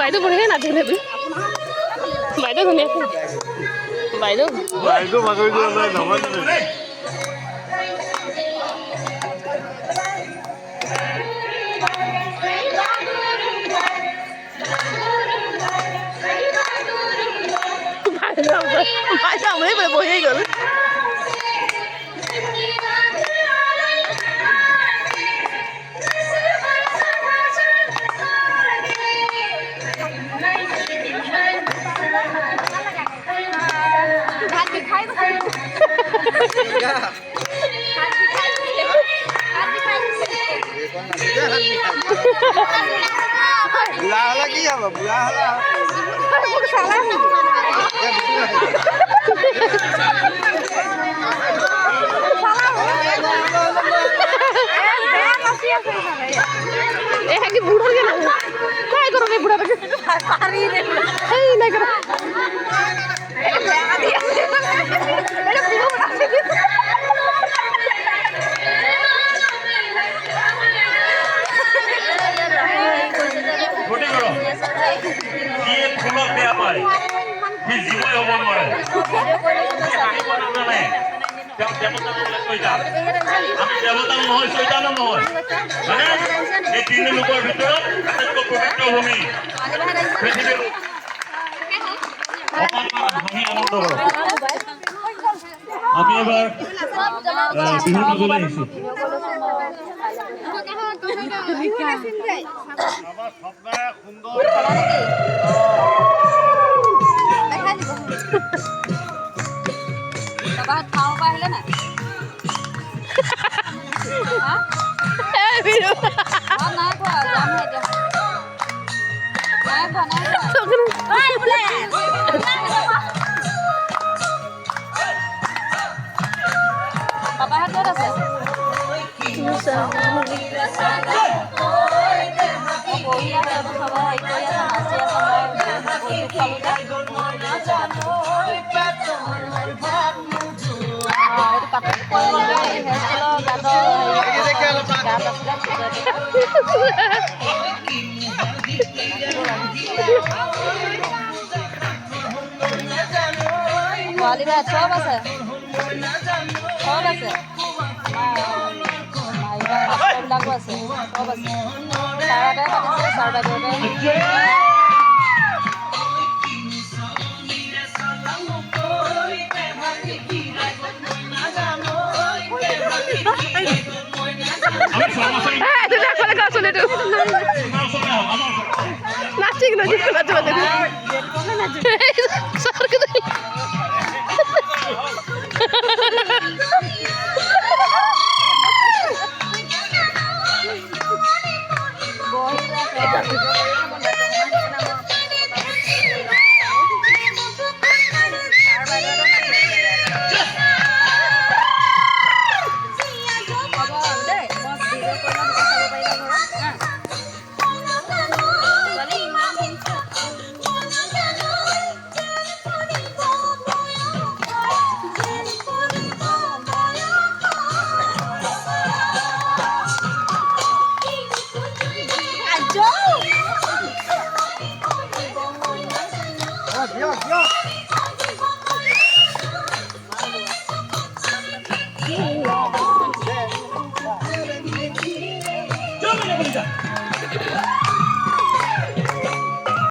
বাইদেউ বঢ়িয়া নাচিলে তুই বাইদেউ ধুনীয়াকে বাইদেউ বাইদেউ বাগৰি যোৱা নাই নহয় বাইদেউ আমনি পালে বহিয়েই গ'ল বুঢ়া হ'লে কি হ'ব বুঢ়া হ'লে কি বুড়ো কে না काय करो रे बुढ़ा के पारी रे ए नहीं करो छोटे करो ये फूलों पे आपाए फिर जीवन हो बन मरे আমি বনানো নাই তেওঁ দেবতা বলে কইতা আমি দেবতা নহয় শয়তান নহয় মানে এই তিন লোকৰ ভিতৰত আটাইতকৈ পবিত্ৰ ভূমি পৃথিৱীৰ আমি আনন্দ কৰো আমি এবাৰ বিহু নগলে আহিছো আমাৰ সপ্তাহে সুন্দৰ বাবা খাও পাইলে না এ বিৰু না খোৱা যাম এতিয়া নাই ঐ বোলে বাবা হাতত আছে বহি আছে সবাই হেৰি কৰি আছে নাচি পোৱালি ভাত চব আছে বিলাকো আছে চব আছে ছাৰহঁতে পাতিছে ছাৰ বাইদেউহঁতে নাচিক নাচিক নাচো দিয়ক